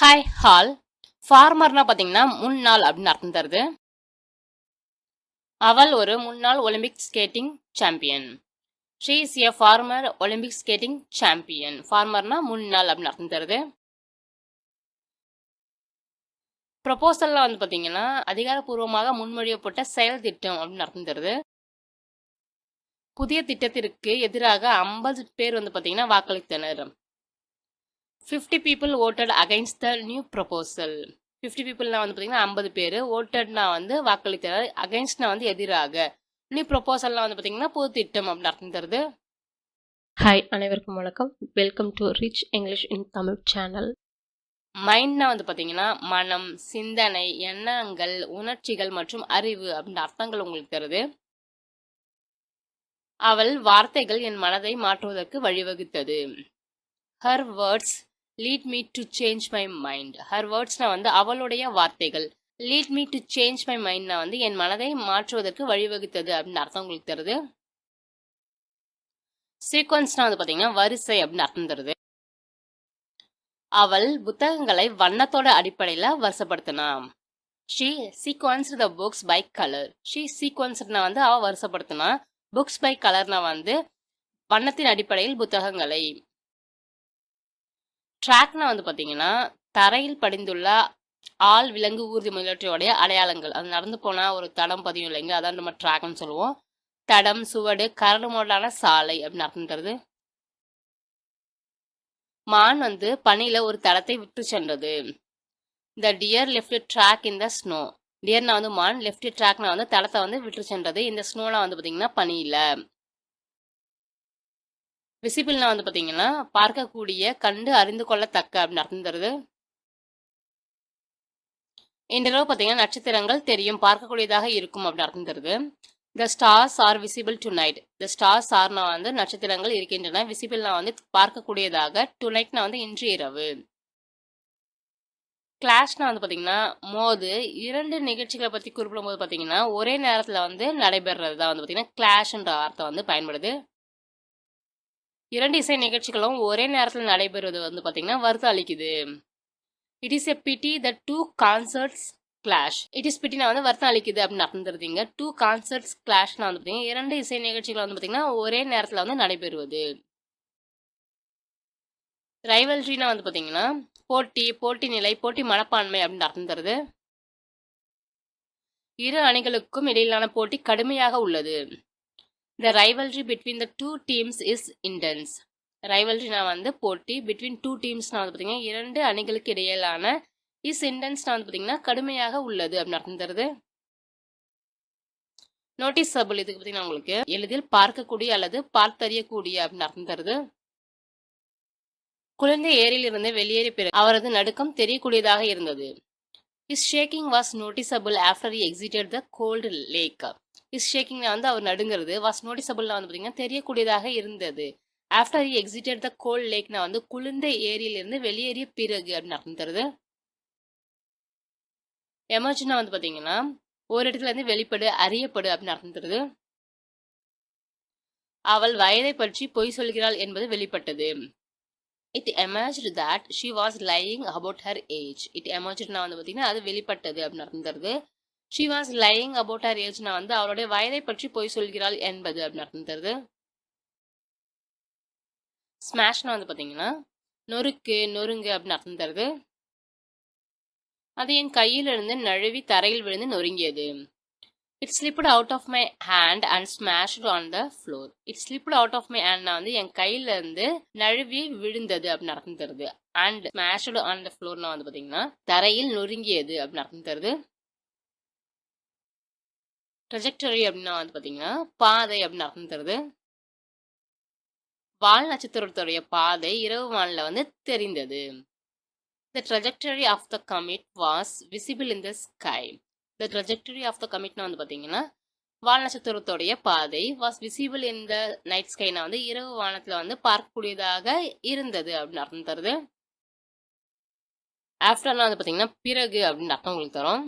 Hi hall. ஃபார்மர்னா பார்த்தீங்கன்னா முன்னாள் அப்படின்னு அர்த்தம் தருது. அவள் ஒரு முன்னாள் Olympic skating champion. She is a former Olympic skating champion. ஃபார்மர்னா முன்னாள் அப்படின்னு அர்த்தம் தருது. ப்ரொபோசல்ல வந்து பார்த்தீங்கன்னா அதிகாரப்பூர்வமாக முன்மொழியப்பட்ட செயல் திட்டம் அப்படின்னு அர்த்தம் தருது. புதிய திட்டத்திற்கு எதிராக 50 பேர் வந்து பார்த்தீங்கன்னா வாக்களித்தனர். 50 people voted against the new proposal. 50 peopleனா வந்து பார்த்தீங்கன்னா 50 பேர், ஓட்டட்னா வந்து வாக்களித்தனர், அகைன்ஸ்ட்னா வந்து எதிராக, நியூ ப்ரொபோசல்னா வந்து பார்த்தீங்கன்னா பொது திட்டம் அப்படின்னு அர்த்தம் தருது. ஹாய், அனைவருக்கும் வணக்கம். Welcome to rich English in Tamil channel. மைண்ட்னா வந்து பார்த்தீங்கன்னா மனம், சிந்தனை, எண்ணங்கள், உணர்ச்சிகள் மற்றும் அறிவு அப்படின்ற அர்த்தங்கள் உங்களுக்கு தருது. அவள் வார்த்தைகள் என் மனதை மாற்றுவதற்கு வழிவகுத்தது. Her words lead me to change my mind. Her வேர்ட்ஸ்னா வந்து அவளுடைய வார்த்தைகள், lead me to change my மைண்ட்னா வந்து என் மனதை மாற்றுவதற்கு வழிவகுத்தது அப்படின்னு அர்த்தம் உங்களுக்கு தருது. சீக்வன்ஸ்னா வந்து பார்த்தீங்கன்னா வரிசை அப்படின்னு அர்த்தம் தருது. அவள் புத்தகங்களை வண்ணத்தோட அடிப்படையில் வரிசைப்படுத்தினா. She sequence the books by colour. She சீக்வன்ஸ்னா வந்து அவள் வரிசைப்படுத்தினா. புக்ஸ் பை கலர்னா வந்து வண்ணத்தின் அடிப்படையில் புத்தகங்களை. ட்ராக்னா வந்து பார்த்தீங்கன்னா தரையில் படிந்துள்ள ஆள், விலங்கு, ஊர்தி முதலீட்டோடைய அடையாளங்கள். அது நடந்து போனால் ஒரு தடம் பதியும் இல்லைங்க, அதான் நம்ம ட்ராக்னு சொல்லுவோம். தடம், சுவடு, கரடு முரடான சாலை அப்படின்னு அர்த்தம் தருது. மான் வந்து பனியில் ஒரு தடத்தை விட்டு சென்றது. The deer left track in the snow. டியர்னா வந்து மான், லெஃப்ட் ட்ராக்னா வந்து தடத்தை வந்து விட்டு சென்றது. இந்த ஸ்னோனா வந்து பார்த்தீங்கன்னா பனியில். விசிபிள்னா வந்து பார்த்தீங்கன்னா பார்க்கக்கூடிய, கண்டு அறிந்து கொள்ளத்தக்க அப்படின்னு அர்த்தம் தருது. இன்றளவு பார்த்தீங்கன்னா நட்சத்திரங்கள் தெரியும், பார்க்கக்கூடியதாக இருக்கும் அப்படின்னு அர்த்தம் தருது. The stars are visible tonight. The stars ஆர்னா வந்து நட்சத்திரங்கள் இருக்கின்றன, விசிபிள்னா வந்து பார்க்கக்கூடியதாக, டு நைட்னா வந்து இன்று இரவு. கிளாஷ்னா வந்து பார்த்தீங்கன்னா மோது. இரண்டு நிகழ்ச்சிகளை பற்றி குறிப்பிடும் போது பார்த்தீங்கன்னா ஒரே நேரத்தில் வந்து நடைபெறது தான் வந்து பார்த்தீங்கன்னா கிளாஷ்ன்ற வார்த்தை வந்து பயன்படுது. இரண்டு இசை நிகழ்ச்சிகளும் ஒரே நேரத்தில் நடைபெறுவது வந்து பார்த்தீங்கன்னா வருத்தம் அளிக்குது. It is a pity the two concerts clash. It is பிட்டினா வந்து வருத்தம் அளிக்குது அப்படின்னு அர்த்தம் தருதுங்க. டூ கான்சர்ட்ஸ் கிளாஷ்னா வந்து பார்த்தீங்கன்னா இரண்டு இசை நிகழ்ச்சிகள் வந்து பார்த்தீங்கன்னா ஒரே நேரத்தில் வந்து நடைபெறுவது. ரைவல்ரினா வந்து பார்த்தீங்கன்னா போட்டி, போட்டி நிலை, போட்டி மனப்பான்மை அப்படின்னு அர்த்தம் தருது. இரு அணிகளுக்கும் இடையிலான போட்டி கடுமையாக உள்ளது. The rivalry between the two teams is intense. ரைவல்ரினா வந்து போட்டி, பிட்வீன் டூ டீம்ஸ்னா வந்து பார்த்தீங்கன்னா இரண்டு அணிகளுக்கு இடையிலான, இஸ் இன்டென்ஸ்னா வந்து பார்த்தீங்கன்னா கடுமையாக உள்ளது அப்படின்னு அர்த்தம் தருது. நோட்டிசபிள் இதுக்கு பார்த்தீங்கன்னா உங்களுக்கு எளிதில் பார்க்கக்கூடிய அல்லது பார்த்தறியக்கூடிய அப்படின்னு அர்த்தம் தருது. குழந்தை ஏரியில் இருந்து வெளியேறிய பிறகு அவரது நடுக்கம் தெரியக்கூடியதாக இருந்தது. His shaking was noticeable after he exited the cold lake. His shaking வந்து அவர் நடுங்கிறது, was noticeable வந்து பார்த்தீங்கன்னா தெரியக்கூடியதாக இருந்தது. After he exited the cold lake வந்து குளிர்ந்த ஏரியிலிருந்து வெளியேறிய பிறகு அப்படின்னு அர்த்தம் தருது. எமர்ஜ்னா வந்து பார்த்தீங்கன்னா ஒரு இடத்துல இருந்து வெளிப்படு, அறியப்படு அப்படின்னு அர்த்தம் தருது. அவள் வயதை பற்றி பொய் சொல்கிறாள் என்பது வெளிப்பட்டது. It emerged that she was lying about her age. It emergedனா வந்து பார்த்தீங்கன்னா அது வெளிப்பட்டது அப்படின்னு அர்த்தம் தருது. She was lying about her ageனா வந்து அவளுடைய வயதை பற்றி பொய் சொல்கிறாள் என்பது அப்படின்னு அர்த்தம் தருது. ஸ்மாஷ்னா வந்து பார்த்தீங்கன்னா நொறுக்கு, நொறுங்கு அப்படின்னு அர்த்தம் தருது. அது என் கையிலிருந்து நழுவி தரையில் விழுந்து நொறுங்கியது. It slipped out of my hand and smashed on the floor. It slipped out of my handனா வந்து என் கையில இருந்து நழுவி விழுந்தது அப்படின்னு அர்த்தம் தருது. And smashed on the floorனா வந்து பார்த்தீங்கன்னா தரையில் நொறுங்கியது அப்படின்னு அர்த்தம் தருது. ட்ரெஜெக்டரி அப்படின்னா வந்து பார்த்தீங்கன்னா பாதை அப்படின்னு அர்த்தம் தருது. வால் நட்சத்திரத்துடைய பாதை இரவு வானில் வந்து தெரிந்தது. The trajectory of the comet was visible in the sky. The trajectory of the cometனா வந்து பார்த்தீங்கன்னா வால் நட்சத்திரத்துடைய பாதை was visible in the night skyனா வந்து இரவு வானத்தில் வந்து பார்க்கக்கூடியதாக இருந்தது அப்படின்னு அர்த்தம் தருது. ஆஃப்டர்னா வந்து பார்த்தீங்கன்னா பிறகு அப்படின்னு அர்த்தம் உங்களுக்கு தரும்.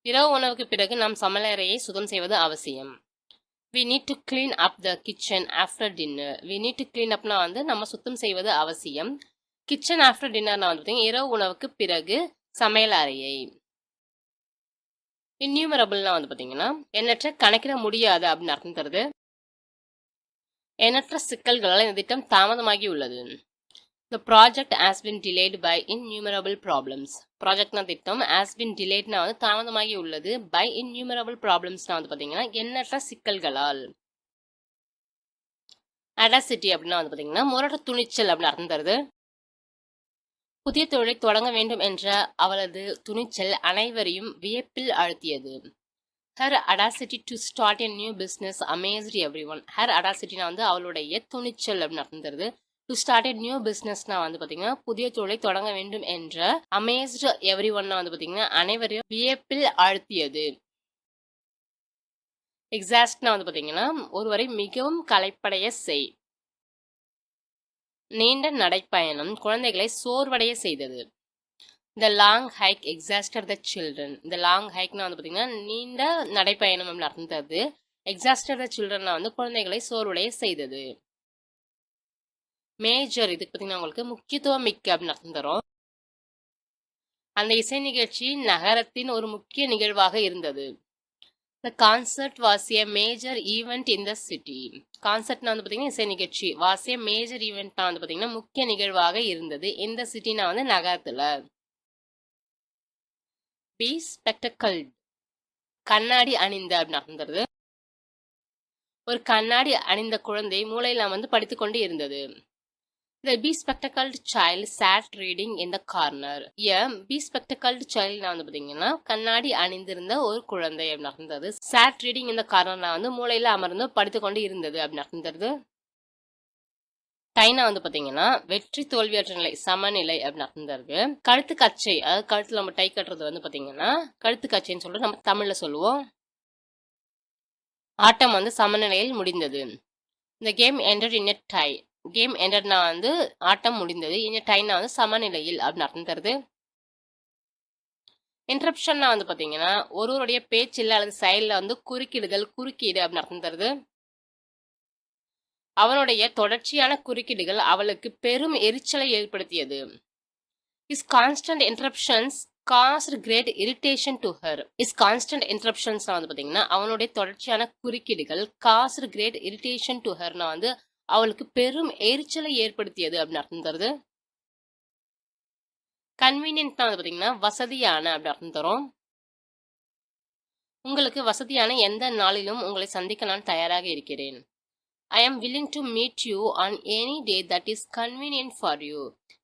இரவு உணவுக்கு பிறகு நாம் சமையலறையை சுத்தம் செய்வது அவசியம். We need to clean up the kitchen after dinner. We need to clean upனா வந்து நம்ம சுத்தம் செய்வது அவசியம். கிச்சன் ஆஃப்டர் டின்னர்னா வந்து பார்த்தீங்கன்னா இரவு உணவுக்கு பிறகு சமையல் அறையை. இன்யூமரபிள்னா வந்து பார்த்தீங்கன்னா எண்ணற்ற கணக்கிட முடியாது அப்படின்னு அர்த்தம் தருது. எண்ணற்ற சிக்கல்களால் இந்த திட்டம் தாமதமாகி உள்ளது. The project has been delayed by innumerable problems. ப்ராஜெக்ட்னா திட்டம் has been delayedனா வந்து தாமதமாகி உள்ளது. by innumerable problemsனா வந்து பார்த்தீங்கன்னா எண்ணற்ற சிக்கல்களால். audacity அப்படின்னா வந்து பார்த்தீங்கன்னா முரட்டு துணிச்சல் அப்படின்னு அர்த்தம் தருது. புதிய தொழிலை தொடங்க வேண்டும் என்ற அவளது துணிச்சல் அனைவரையும் வியப்பில் ஆழ்த்தியது. Her audacity to start a new business amazed everyone. Her audacityனா வந்து அவளுடைய துணிச்சல் அப்படின்னு அர்த்தம் தருது. டு ஸ்டார்ட் a நியூ பிஸ்னஸ்னா வந்து பார்த்தீங்கன்னா புதிய தொழிலை தொடங்க வேண்டும் என்ற amazed everyone வந்து பார்த்தீங்கன்னா அனைவரையும் வியப்பில் ஆழ்த்தியது. எக்ஸாஸ்ட்னா வந்து பார்த்தீங்கன்னா ஒருவரை மிகவும் களைப்படைய செய். நீண்ட நடைப்பயணம் குழந்தைகளை சோர்வடைய செய்தது. The long hike exhausted the children. இந்த long hikeனா வந்து பார்த்தீங்கன்னா நீண்ட நடைப்பயணம் அப்படின்னு அர்த்தம் தருது. exhausted the childrenனா வந்து குழந்தைகளை சோர்வடைய செய்தது. மேஜர் இதுக்கு பார்த்தீங்கன்னா உங்களுக்கு முக்கியத்துவம் மிக்க அப்படின்னு அர்த்தம் தரும். அந்த இசை நிகழ்ச்சி நகரத்தின் ஒரு முக்கிய நிகழ்வாக இருந்தது. The concert was a major event in the city. கான்சர்ட்னா வந்து பார்த்தீங்கன்னா இசை நிகழ்ச்சி. was a major eventனா வந்து பார்த்தீங்கன்னா முக்கிய நிகழ்வாக இருந்தது. இந்த சிட்டினா வந்து நகரத்துல. be spectacled கண்ணாடி அணிந்த அப்படின்னு அர்த்தம் தருது. ஒரு கண்ணாடி அணிந்த குழந்தை மூலையில வந்து படித்துக்கொண்டு இருந்தது. The bespectacled child sat reading in the corner. A bespectacled child வந்து பார்த்தீங்கன்னா கண்ணாடி அணிந்திருந்த ஒரு குழந்தை அப்படின்னு அர்த்தம் தருது. sat reading in the corner வந்து மூலையில அமர்ந்து படித்துக்கொண்டு இருந்தது அப்படின்னு அர்த்தம் தருது. டைனா வந்து பார்த்தீங்கன்னா வெற்றி தோல்வியற்ற நிலை சமநிலை அப்படின்னு அர்த்தம் தருது. கழுத்து கச்சை அதாவது கழுத்துல நம்ம டை கட்டுறது வந்து பார்த்தீங்கன்னா கழுத்து கச்சைன்னு சொல்லிட்டு நம்ம தமிழ்ல சொல்லுவோம். ஆட்டம் வந்து சமநிலையில் முடிந்தது. The game ended in a tie. Game எண்டட்னா வந்து ஆட்டம் முடிந்தது. இந்த டைம்னா வந்து சமநிலையில் அப்படின்னு அர்த்தம் தருது. இன்டரப்ஷன்னா வந்து பார்த்தீங்கன்னா ஒருவருடைய பேச்சில் அல்லது செயலில் வந்து குறுக்கிடுதல் குறுக்கீடு அப்படின்னு அர்த்தம் தருது. அவனுடைய தொடர்ச்சியான குறுக்கீடுகள் அவளுக்கு பெரும் எரிச்சலை ஏற்படுத்தியது. His constant interruptions caused great irritation to her. His constant interruptions வந்து பார்த்தீங்கன்னா அவனுடைய தொடர்ச்சியான குறுக்கீடுகள் caused great irritation to herனா வந்து அவளுக்கு பெரும் எரிச்சலை ஏற்படுத்தியது அப்படின்னு அர்த்தம் தருது. கன்வீனியன்ட்னா வந்து பார்த்தீங்கன்னா வசதியான அப்படின்னு அர்த்தம் தரும். உங்களுக்கு வசதியான எந்த நாளிலும் உங்களை சந்திக்க நான் தயாராக இருக்கிறேன். I am willing to meet you on any day that is convenient for you.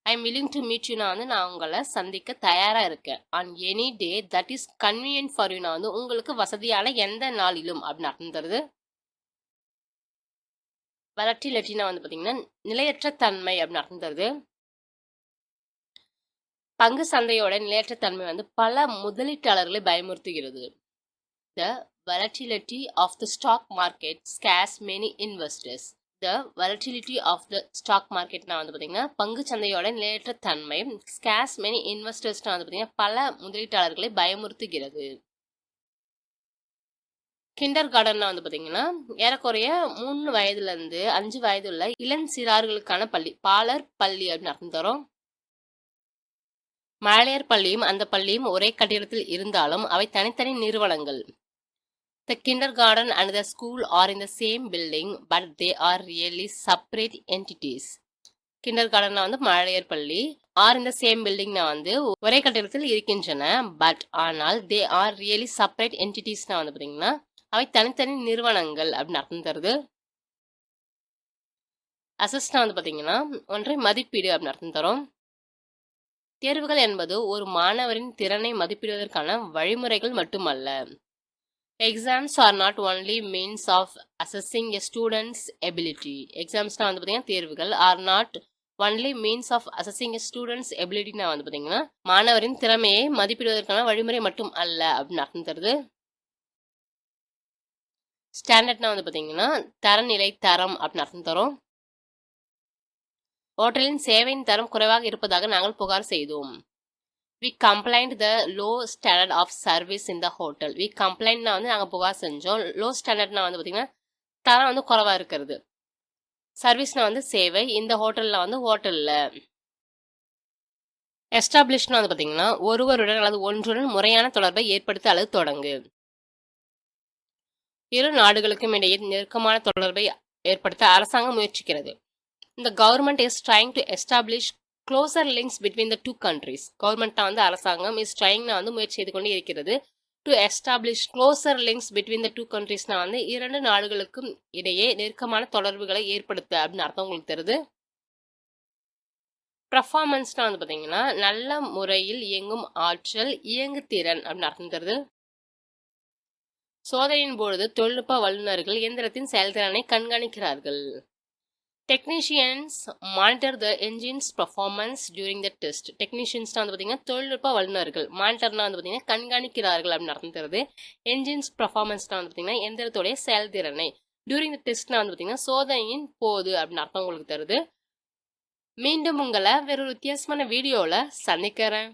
I am willing to meet you வந்து நான் உங்களை சந்திக்க தயாரா இருக்கேன். On any day that is convenient for you வந்து உங்களுக்கு வசதியான எந்த நாளிலும் அப்படின்னு அர்த்தம் தருது. வலட்டிலிட்டினா வந்து பார்த்தீங்கன்னா நிலையற்ற தன்மை அப்படின்னு அர்த்தம் தருது. பங்கு சந்தையோட நிலையற்ற தன்மை வந்து பல முதலீட்டாளர்களை பயமுறுத்துகிறது. The volatility of the stock market scares many investors. The volatility of the stock marketனா வந்து பார்த்தீங்கன்னா பங்கு சந்தையோட நிலையற்ற தன்மை scares many investorsனா வந்து பார்த்தீங்கன்னா பல முதலீட்டாளர்களை பயமுறுத்துகிறது. கிண்டர் கார்டன்னா வந்து பார்த்தீங்கன்னா ஏறக்குறைய 3 வயதுலேருந்து 5 வயது உள்ள இளஞ்சிறார்களுக்கான பள்ளி பாலர் பள்ளி அப்படின்னு அர்த்தம் தரும். மழலையர் பள்ளியும் அந்த பள்ளியும் ஒரே கட்டிடத்தில் இருந்தாலும் அவை தனித்தனி நிறுவனங்கள். The kindergarten and the school are in the same building but they are really separate entities. கிண்டர் கார்டன்னா வந்து மழலையர் பள்ளி ஆர் இந்த சேம் பில்டிங்னா வந்து ஒரே கட்டிடத்தில் இருக்கின்றன. பட் ஆனால் தே ஆர் ரியலி செப்பரேட் என்டிட்டிஸ்னா வந்து பார்த்தீங்கன்னா அவை தனித்தனி நிறுவனங்கள் அப்படின்னு அர்த்தம் தருது. அசஸ்னா வந்து பார்த்தீங்கன்னா ஒன்றை மதிப்பீடு அப்படின்னு அர்த்தம் தரும். தேர்வுகள் என்பது ஒரு மாணவரின் திறனை மதிப்பிடுவதற்கான வழிமுறைகள் மட்டுமல்ல. Exams are not only means of assessing a student's ability. எக்ஸாம்ஸ்னா வந்து பார்த்தீங்கன்னா தேர்வுகள் are not only means of assessing a student's எபிலிட்டினா வந்து பார்த்தீங்கன்னா மாணவரின் திறமையை மதிப்பிடுவதற்கான வழிமுறை மட்டும் அல்ல அப்படின்னு அர்த்தம் தருது. ஸ்டாண்டர்ட்னா வந்து பார்த்தீங்கன்னா தரநிலை தரம் அப்படின்னு அர்த்தம் தரும். ஹோட்டலின் சேவையின் தரம் குறைவாக இருப்பதாக நாங்கள் புகார் செய்தோம். We complained the low standard of service in the hotel. We complainட்னா வந்து நாங்கள் புகார் செஞ்சோம். லோ ஸ்டாண்டர்ட்னா வந்து பார்த்தீங்கன்னா தரம் வந்து குறைவாக இருக்கிறது. சர்வீஸ்னா வந்து சேவை. இந்த ஹோட்டலில் வந்து ஹோட்டலில் எஸ்டாப்ளிஷ்னா வந்து பார்த்தீங்கன்னா ஒருவருடன் அல்லது ஒன்றுடன் முறையான தொடர்பை ஏற்படுத்த அல்லது தொடங்கு. இரு நாடுகளுக்கும் இடையே நெருக்கமான தொடர்பை ஏற்படுத்த அரசாங்கம் முயற்சிக்கிறது. The government is trying to establish closer links between the two countries. Government வந்து அரசாங்கம் is trying வந்து முயற்சி செய்து கொண்டு இருக்கிறது. To establish closer links between the two countries வந்து இரண்டு நாடுகளுக்கும் இடையே நெருக்கமான தொடர்புகளை ஏற்படுத்த அப்படின்னு அர்த்தம் உங்களுக்கு தெரியுது. பர்ஃபார்மன்ஸ்னா வந்து பார்த்தீங்கன்னா நல்ல முறையில் இயங்கும் ஆற்றல், இயங்குதிறன் அப்படின்னு அர்த்தம் தருது. சோதனையின் பொழுது தொழில்நுட்ப வல்லுநர்கள் இயந்திரத்தின் செயல்திறனை கண்காணிக்கிறார்கள். Technicians monitor the engine's performance during the test. Technicians வந்து பார்த்தீங்கன்னா தொழில்நுட்ப வல்லுநர்கள், மானிட்டர்னா வந்து பார்த்தீங்கன்னா கண்காணிக்கிறார்கள் அப்படின்னு அர்த்தம் தருது. என்ஜின்ஸ் பர்ஃபார்மன்ஸ்னா வந்து பார்த்தீங்கன்னா எந்திரத்துடைய செயல்திறனை. டியூரிங் த டெஸ்ட்னா வந்து பார்த்தீங்கன்னா சோதனையின் போது அப்படின்னு அர்த்தம் உங்களுக்கு தருது. மீண்டும் உங்களை வேற ஒரு வித்தியாசமான வீடியோவில் சந்திக்கிறேன்.